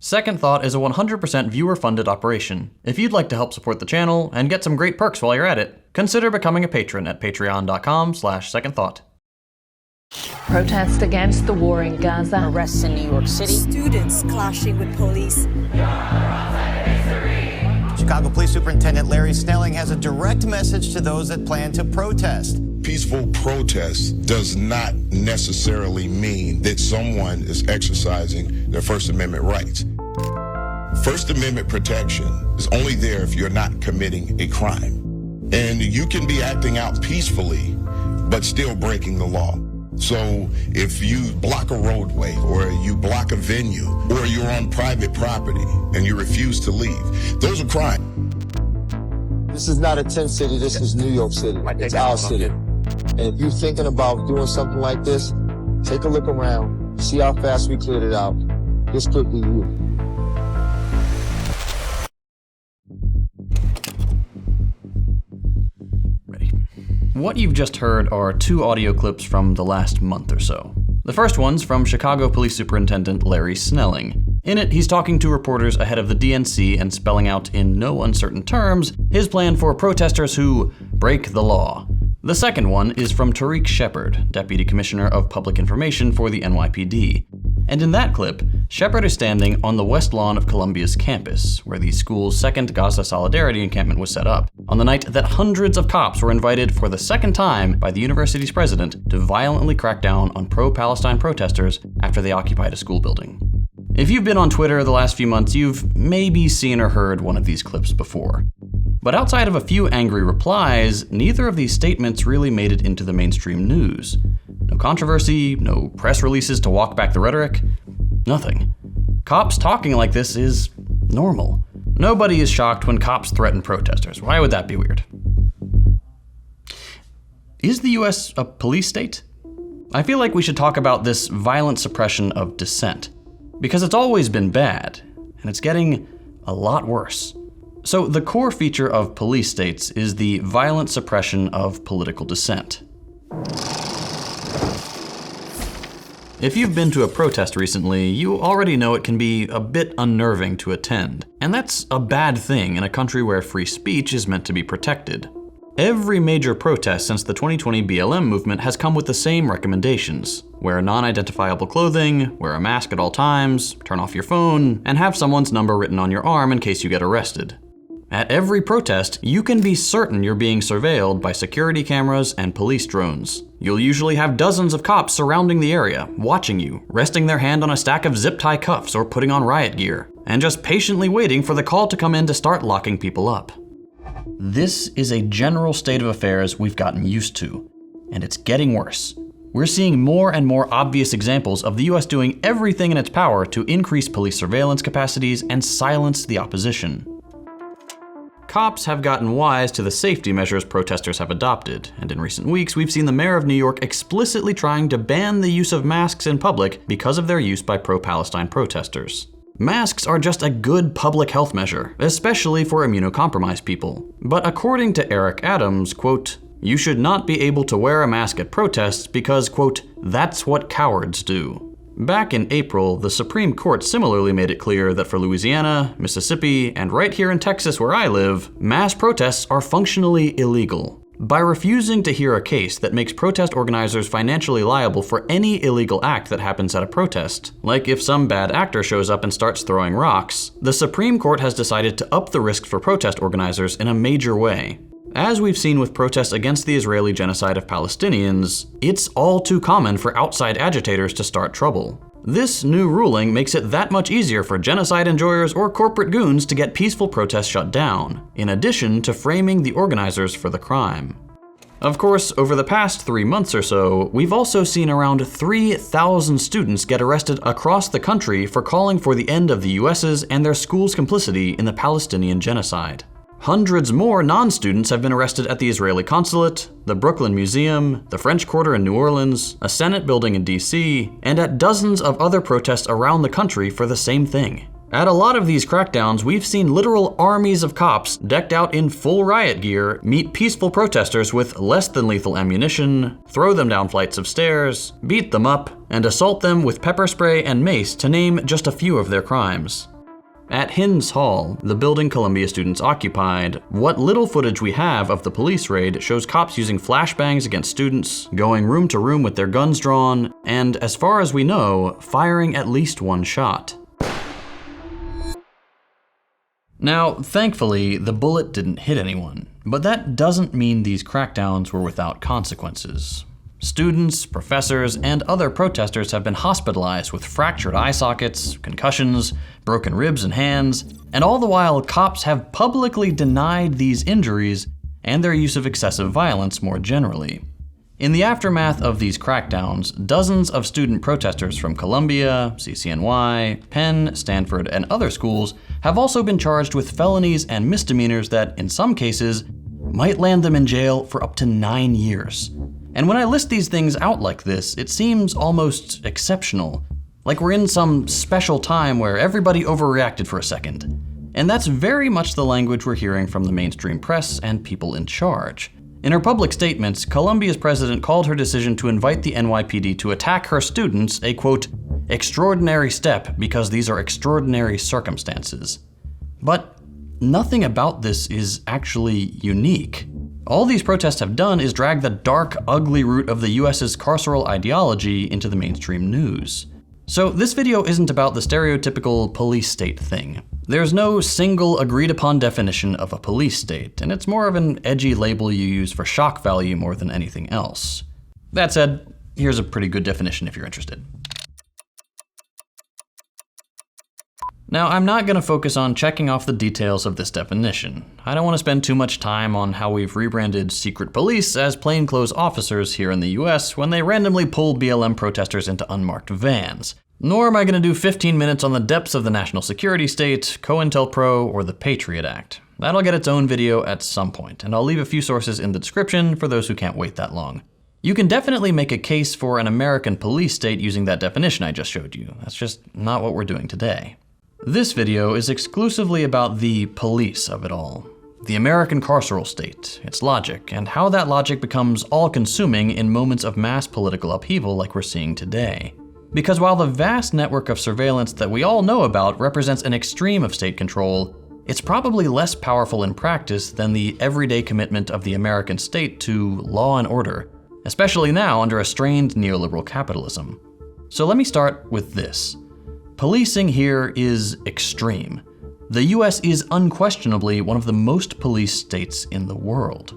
Second Thought is a 100% viewer-funded operation. If you'd like to help support the channel and get some great perks while you're at it, consider becoming a patron at patreon.com/secondthought. Protest against the war in Gaza. Arrests in New York City. Students clashing with police. Chicago Police Superintendent Larry Snelling has a direct message to those that plan to protest. Peaceful protest does not necessarily mean that someone is exercising their First Amendment rights. First Amendment protection is only there if you're not committing a crime. And you can be acting out peacefully, but still breaking the law. So if you block a roadway, or you block a venue, or you're on private property and you refuse to leave, those are crimes. This is not a tent city, this is New York City. It's our city. And if you're thinking about doing something like this, take a look around, see how fast we cleared it out. This could be you. Ready. What you've just heard are two audio clips from the last month or so. The first one's from Chicago Police Superintendent Larry Snelling. In it, he's talking to reporters ahead of the DNC and spelling out in no uncertain terms his plan for protesters who break the law. The second one is from Tariq Shepard, Deputy Commissioner of Public Information for the NYPD. And in that clip, Shepard is standing on the west lawn of Columbia's campus, where the school's second Gaza Solidarity encampment was set up, on the night that hundreds of cops were invited for the second time by the university's president to violently crack down on pro-Palestine protesters after they occupied a school building. If you've been on Twitter the last few months, you've maybe seen or heard one of these clips before. But outside of a few angry replies, neither of these statements really made it into the mainstream news. No controversy, no press releases to walk back the rhetoric, nothing. Cops talking like this is normal. Nobody is shocked when cops threaten protesters. Why would that be weird? Is the US a police state? I feel like we should talk about this violent suppression of dissent, because it's always been bad, and it's getting a lot worse. So the core feature of police states is the violent suppression of political dissent. If you've been to a protest recently, you already know it can be a bit unnerving to attend. And that's a bad thing in a country where free speech is meant to be protected. Every major protest since the 2020 BLM movement has come with the same recommendations. Wear non-identifiable clothing, wear a mask at all times, turn off your phone, and have someone's number written on your arm in case you get arrested. At every protest, you can be certain you're being surveilled by security cameras and police drones. You'll usually have dozens of cops surrounding the area, watching you, resting their hand on a stack of zip-tie cuffs or putting on riot gear, and just patiently waiting for the call to come in to start locking people up. This is a general state of affairs we've gotten used to, and it's getting worse. We're seeing more and more obvious examples of the US doing everything in its power to increase police surveillance capacities and silence the opposition. Cops have gotten wise to the safety measures protesters have adopted, and in recent weeks we've seen the mayor of New York explicitly trying to ban the use of masks in public because of their use by pro-Palestine protesters. Masks are just a good public health measure, especially for immunocompromised people. But according to Eric Adams, quote, "You should not be able to wear a mask at protests because, quote, that's what cowards do." Back in April, the Supreme Court similarly made it clear that for Louisiana, Mississippi, and right here in Texas where I live, mass protests are functionally illegal. By refusing to hear a case that makes protest organizers financially liable for any illegal act that happens at a protest, like if some bad actor shows up and starts throwing rocks, the Supreme Court has decided to up the risks for protest organizers in a major way. As we've seen with protests against the Israeli genocide of Palestinians, it's all too common for outside agitators to start trouble. This new ruling makes it that much easier for genocide enjoyers or corporate goons to get peaceful protests shut down, in addition to framing the organizers for the crime. Of course, over the past 3 months or so, we've also seen around 3,000 students get arrested across the country for calling for the end of the US's and their schools' complicity in the Palestinian genocide. Hundreds more non-students have been arrested at the Israeli consulate, the Brooklyn Museum, the French Quarter in New Orleans, a Senate building in DC, and at dozens of other protests around the country for the same thing. At a lot of these crackdowns, we've seen literal armies of cops decked out in full riot gear meet peaceful protesters with less than lethal ammunition, throw them down flights of stairs, beat them up, and assault them with pepper spray and mace, to name just a few of their crimes. At Hinds Hall, the building Columbia students occupied, what little footage we have of the police raid shows cops using flashbangs against students, going room to room with their guns drawn, and as far as we know, firing at least one shot. Now, thankfully, the bullet didn't hit anyone, but that doesn't mean these crackdowns were without consequences. Students, professors, and other protesters have been hospitalized with fractured eye sockets, concussions, broken ribs and hands, and all the while cops have publicly denied these injuries and their use of excessive violence more generally. In the aftermath of these crackdowns, dozens of student protesters from Columbia, CCNY, Penn, Stanford, and other schools have also been charged with felonies and misdemeanors that, in some cases, might land them in jail for up to 9 years. And when I list these things out like this, it seems almost exceptional, like we're in some special time where everybody overreacted for a second. And that's very much the language we're hearing from the mainstream press and people in charge. In her public statements, Columbia's president called her decision to invite the NYPD to attack her students a, quote, extraordinary step because these are extraordinary circumstances. But nothing about this is actually unique. All these protests have done is drag the dark, ugly root of the US's carceral ideology into the mainstream news. So this video isn't about the stereotypical police state thing. There's no single agreed upon definition of a police state, and it's more of an edgy label you use for shock value more than anything else. That said, here's a pretty good definition if you're interested. Now, I'm not going to focus on checking off the details of this definition. I don't want to spend too much time on how we've rebranded secret police as plainclothes officers here in the US when they randomly pulled BLM protesters into unmarked vans. Nor am I going to do 15 minutes on the depths of the national security state, COINTELPRO, or the Patriot Act. That'll get its own video at some point, and I'll leave a few sources in the description for those who can't wait that long. You can definitely make a case for an American police state using that definition I just showed you. That's just not what we're doing today. This video is exclusively about the police of it all. The American carceral state, its logic, and how that logic becomes all-consuming in moments of mass political upheaval like we're seeing today. Because while the vast network of surveillance that we all know about represents an extreme of state control, it's probably less powerful in practice than the everyday commitment of the American state to law and order, especially now under a strained neoliberal capitalism. So let me start with this. Policing here is extreme. The US is unquestionably one of the most policed states in the world.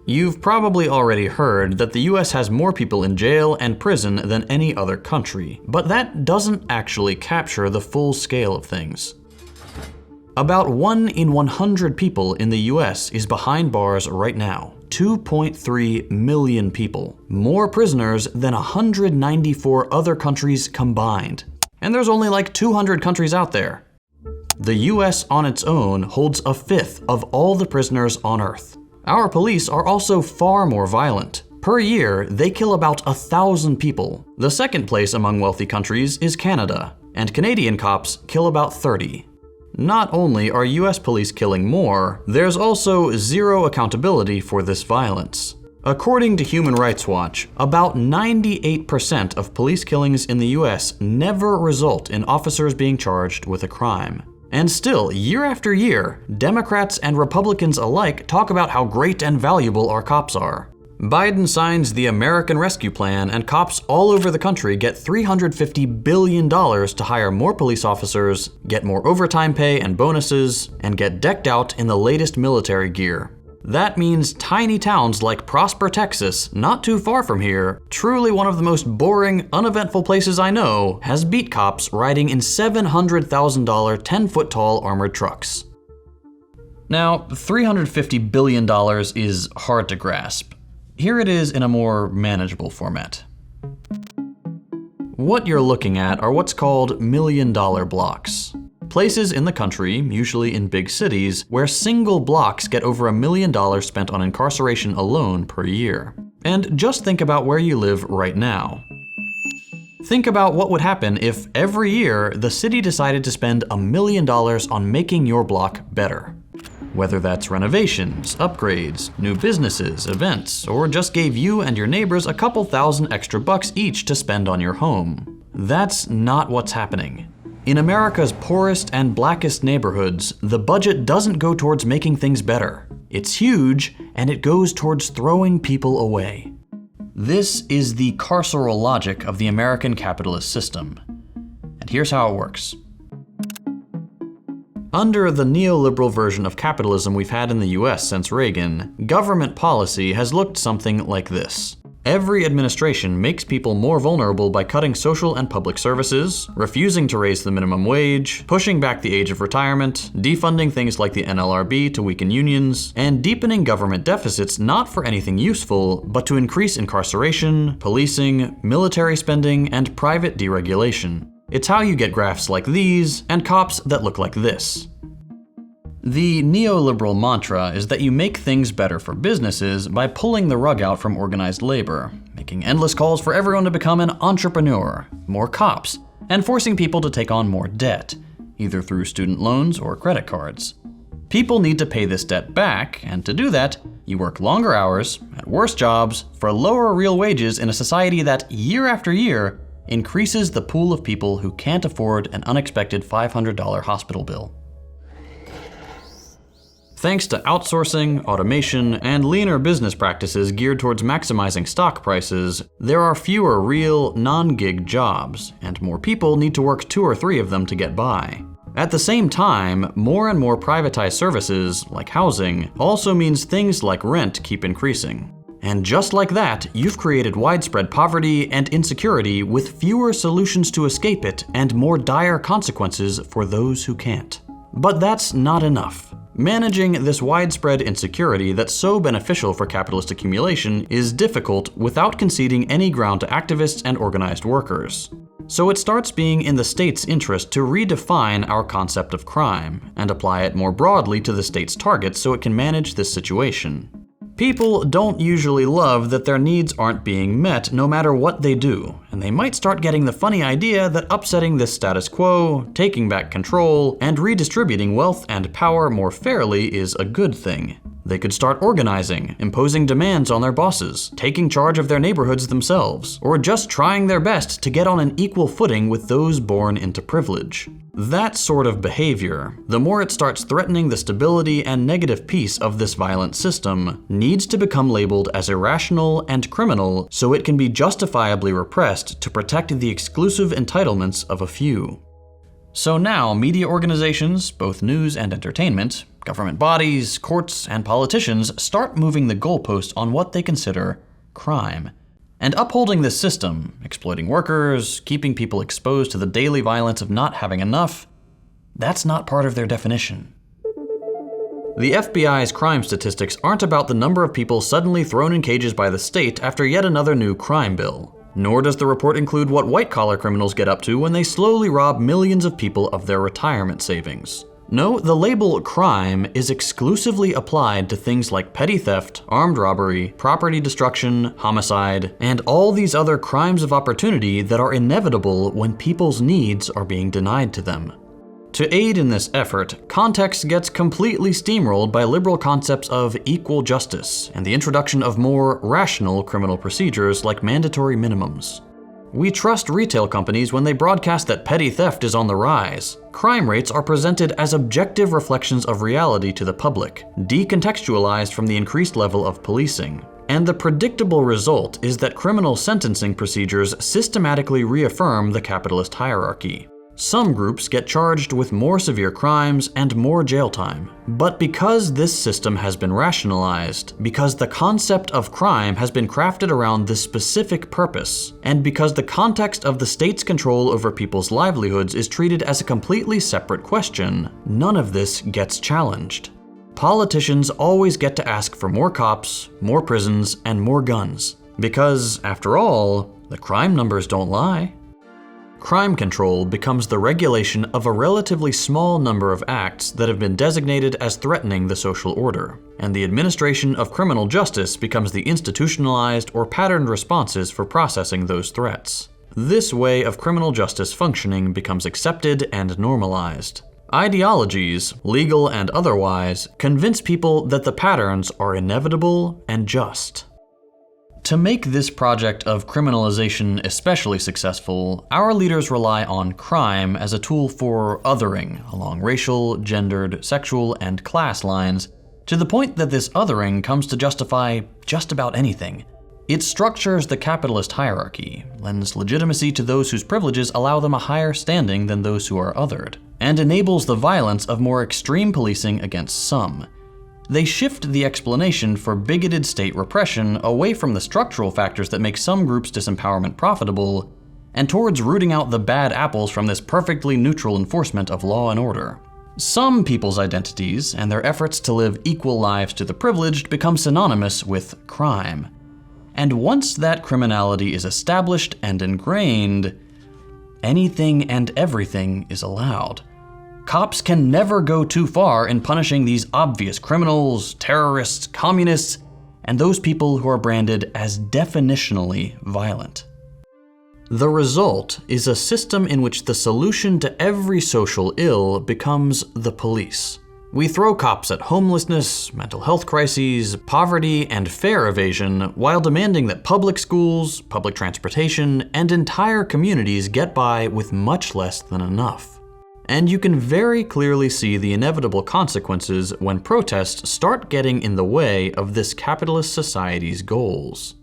You've probably already heard that the US has more people in jail and prison than any other country, but that doesn't actually capture the full scale of things. About 1 in 100 people in the US is behind bars right now. 2.3 million people. More prisoners than 194 other countries combined. And there's only like 200 countries out there. The US on its own holds a fifth of all the prisoners on Earth. Our police are also far more violent. Per year, they kill about 1,000 people. The second place among wealthy countries is Canada, and Canadian cops kill about 30. Not only are US police killing more, there's also zero accountability for this violence. According to Human Rights Watch, about 98% of police killings in the US never result in officers being charged with a crime. And still, year after year, Democrats and Republicans alike talk about how great and valuable our cops are. Biden signs the American Rescue Plan, and cops all over the country get $350 billion to hire more police officers, get more overtime pay and bonuses, and get decked out in the latest military gear. That means tiny towns like Prosper, Texas, not too far from here, truly one of the most boring, uneventful places I know, has beat cops riding in $700,000 10-foot-tall armored trucks. Now, $350 billion is hard to grasp. Here it is in a more manageable format. What you're looking at are what's called million-dollar blocks. Places in the country, usually in big cities, where single blocks get over $1 million spent on incarceration alone per year. And just think about where you live right now. Think about what would happen if every year the city decided to spend $1 million on making your block better. Whether that's renovations, upgrades, new businesses, events, or just gave you and your neighbors a couple thousand extra bucks each to spend on your home. That's not what's happening. In America's poorest and blackest neighborhoods, the budget doesn't go towards making things better. It's huge, and it goes towards throwing people away. This is the carceral logic of the American capitalist system. And here's how it works. Under the neoliberal version of capitalism we've had in the US since Reagan, government policy has looked something like this. Every administration makes people more vulnerable by cutting social and public services, refusing to raise the minimum wage, pushing back the age of retirement, defunding things like the NLRB to weaken unions, and deepening government deficits not for anything useful, but to increase incarceration, policing, military spending, and private deregulation. It's how you get graphs like these and cops that look like this. The neoliberal mantra is that you make things better for businesses by pulling the rug out from organized labor, making endless calls for everyone to become an entrepreneur, more cops, and forcing people to take on more debt, either through student loans or credit cards. People need to pay this debt back, and to do that, you work longer hours, at worse jobs, for lower real wages in a society that, year after year, increases the pool of people who can't afford an unexpected $500 hospital bill. Thanks to outsourcing, automation, and leaner business practices geared towards maximizing stock prices, there are fewer real, non-gig jobs, and more people need to work 2 or 3 of them to get by. At the same time, more and more privatized services, like housing, also means things like rent keep increasing. And just like that, you've created widespread poverty and insecurity with fewer solutions to escape it and more dire consequences for those who can't. But that's not enough. Managing this widespread insecurity that's so beneficial for capitalist accumulation is difficult without conceding any ground to activists and organized workers. So it starts being in the state's interest to redefine our concept of crime and apply it more broadly to the state's targets so it can manage this situation. People don't usually love that their needs aren't being met no matter what they do, and they might start getting the funny idea that upsetting this status quo, taking back control, and redistributing wealth and power more fairly is a good thing. They could start organizing, imposing demands on their bosses, taking charge of their neighborhoods themselves, or just trying their best to get on an equal footing with those born into privilege. That sort of behavior, the more it starts threatening the stability and negative peace of this violent system, needs to become labeled as irrational and criminal so it can be justifiably repressed to protect the exclusive entitlements of a few. So now media organizations, both news and entertainment, government bodies, courts, and politicians start moving the goalposts on what they consider crime. And upholding this system, exploiting workers, keeping people exposed to the daily violence of not having enough, that's not part of their definition. The FBI's crime statistics aren't about the number of people suddenly thrown in cages by the state after yet another new crime bill. Nor does the report include what white-collar criminals get up to when they slowly rob millions of people of their retirement savings. No, the label crime is exclusively applied to things like petty theft, armed robbery, property destruction, homicide, and all these other crimes of opportunity that are inevitable when people's needs are being denied to them. To aid in this effort, context gets completely steamrolled by liberal concepts of equal justice and the introduction of more rational criminal procedures like mandatory minimums. We trust retail companies when they broadcast that petty theft is on the rise. Crime rates are presented as objective reflections of reality to the public, decontextualized from the increased level of policing. And the predictable result is that criminal sentencing procedures systematically reaffirm the capitalist hierarchy. Some groups get charged with more severe crimes and more jail time. But because this system has been rationalized, because the concept of crime has been crafted around this specific purpose, and because the context of the state's control over people's livelihoods is treated as a completely separate question, none of this gets challenged. Politicians always get to ask for more cops, more prisons, and more guns. Because, after all, the crime numbers don't lie. Crime control becomes the regulation of a relatively small number of acts that have been designated as threatening the social order, and the administration of criminal justice becomes the institutionalized or patterned responses for processing those threats. this way of criminal justice functioning becomes accepted and normalized. Ideologies, legal and otherwise, convince people that the patterns are inevitable and just. To make this project of criminalization especially successful, our leaders rely on crime as a tool for othering along racial, gendered, sexual, and class lines, to the point that this othering comes to justify just about anything. It structures the capitalist hierarchy, lends legitimacy to those whose privileges allow them a higher standing than those who are othered, and enables the violence of more extreme policing against some. They shift the explanation for bigoted state repression away from the structural factors that make some groups' disempowerment profitable, and towards rooting out the bad apples from this perfectly neutral enforcement of law and order. Some people's identities and their efforts to live equal lives to the privileged become synonymous with crime. And once that criminality is established and ingrained, anything and everything is allowed. Cops can never go too far in punishing these obvious criminals, terrorists, communists, and those people who are branded as definitionally violent. The result is a system in which the solution to every social ill becomes the police. We throw cops at homelessness, mental health crises, poverty, and fare evasion while demanding that public schools, public transportation, and entire communities get by with much less than enough. And you can very clearly see the inevitable consequences when protests start getting in the way of this capitalist society's goals.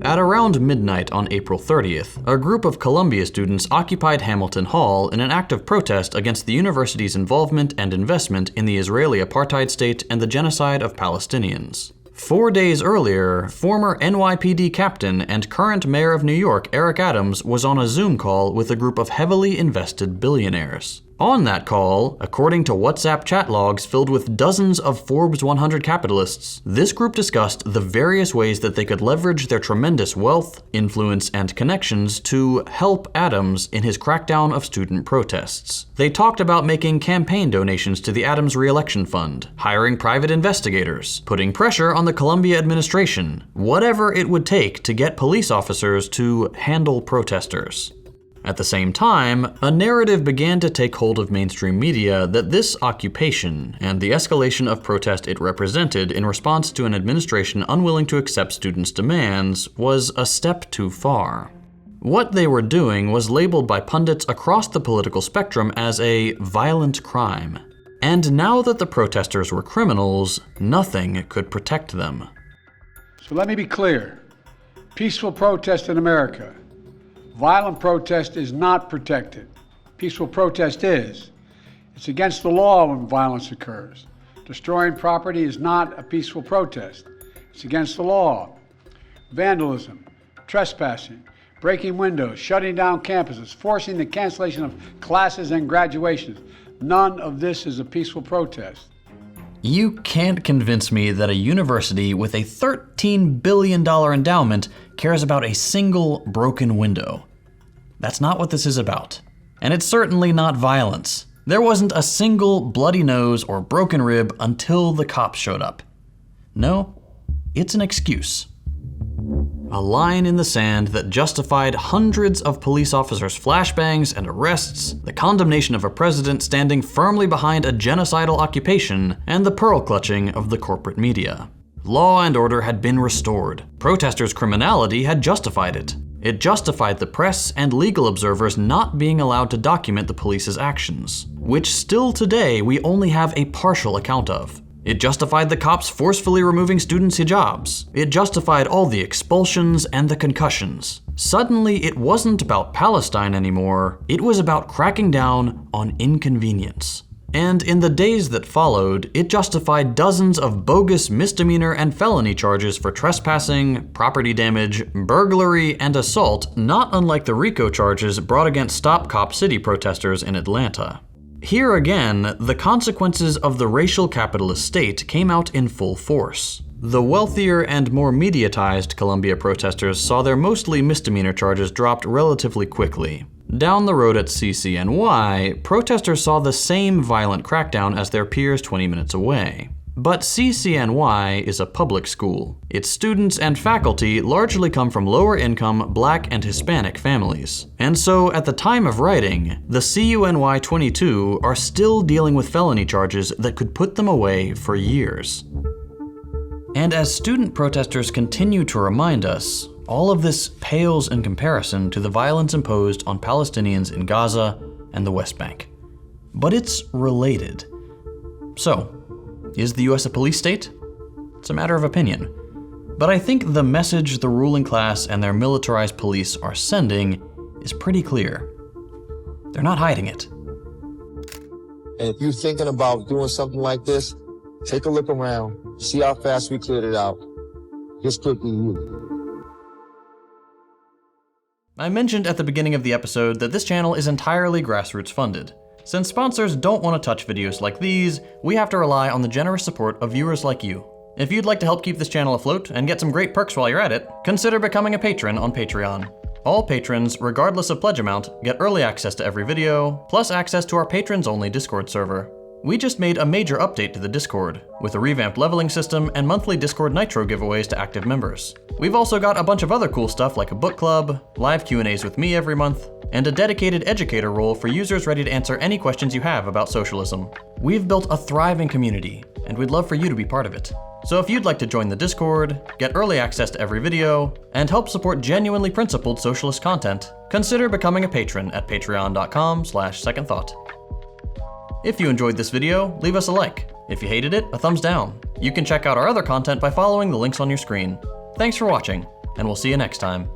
At around midnight on April 30th, a group of Columbia students occupied Hamilton Hall in an act of protest against the university's involvement and investment in the Israeli apartheid state and the genocide of Palestinians. 4 days earlier, former NYPD captain and current mayor of New York, Eric Adams, was on a Zoom call with a group of heavily invested billionaires. On that call, according to WhatsApp chat logs filled with dozens of Forbes 100 capitalists, this group discussed the various ways that they could leverage their tremendous wealth, influence, and connections to help Adams in his crackdown of student protests. They talked about making campaign donations to the Adams re-election fund, hiring private investigators, putting pressure on the Columbia administration, whatever it would take to get police officers to handle protesters. At the same time, a narrative began to take hold of mainstream media that this occupation and the escalation of protest it represented in response to an administration unwilling to accept students' demands was a step too far. What they were doing was labeled by pundits across the political spectrum as a violent crime. And now that the protesters were criminals, nothing could protect them. So let me be clear. Peaceful protest in America. Violent protest is not protected. Peaceful protest is. It's against the law when violence occurs. Destroying property is not a peaceful protest. It's against the law. Vandalism, trespassing, breaking windows, shutting down campuses, forcing the cancellation of classes and graduations. None of this is a peaceful protest. You can't convince me that a university with a $13 billion endowment cares about a single broken window. That's not what this is about. And it's certainly not violence. There wasn't a single bloody nose or broken rib until the cops showed up. No, it's an excuse. A line in the sand that justified hundreds of police officers' flashbangs and arrests, the condemnation of a president standing firmly behind a genocidal occupation, and the pearl clutching of the corporate media. Law and order had been restored. Protesters' criminality had justified it. It justified the press and legal observers not being allowed to document the police's actions, which still today we only have a partial account of. It justified the cops forcefully removing students' hijabs. It justified all the expulsions and the concussions. Suddenly, it wasn't about Palestine anymore. It was about cracking down on inconvenience. And in the days that followed, it justified dozens of bogus misdemeanor and felony charges for trespassing, property damage, burglary, and assault, not unlike the RICO charges brought against Stop Cop City protesters in Atlanta. Here again, the consequences of the racial capitalist state came out in full force. The wealthier and more mediatized Columbia protesters saw their mostly misdemeanor charges dropped relatively quickly. Down the road at CCNY, protesters saw the same violent crackdown as their peers 20 minutes away. But CCNY is a public school. Its students and faculty largely come from lower income Black and Hispanic families. And so at the time of writing, the CUNY 22 are still dealing with felony charges that could put them away for years. And as student protesters continue to remind us, all of this pales in comparison to the violence imposed on Palestinians in Gaza and the West Bank. But it's related. So, is the US a police state? It's a matter of opinion. But I think the message the ruling class and their militarized police are sending is pretty clear. They're not hiding it. And if you're thinking about doing something like this, take a look around, see how fast we cleared it out. Just quickly you. I mentioned at the beginning of the episode that this channel is entirely grassroots funded. Since sponsors don't want to touch videos like these, we have to rely on the generous support of viewers like you. If you'd like to help keep this channel afloat and get some great perks while you're at it, consider becoming a patron on Patreon. All patrons, regardless of pledge amount, get early access to every video, plus access to our patrons-only Discord server. We just made a major update to the Discord, with a revamped leveling system and monthly Discord Nitro giveaways to active members. We've also got a bunch of other cool stuff like a book club, live Q&As with me every month, and a dedicated educator role for users ready to answer any questions you have about socialism. We've built a thriving community, and we'd love for you to be part of it. So if you'd like to join the Discord, get early access to every video, and help support genuinely principled socialist content, consider becoming a patron at patreon.com/secondthought. If you enjoyed this video, leave us a like. If you hated it, a thumbs down. You can check out our other content by following the links on your screen. Thanks for watching, and we'll see you next time.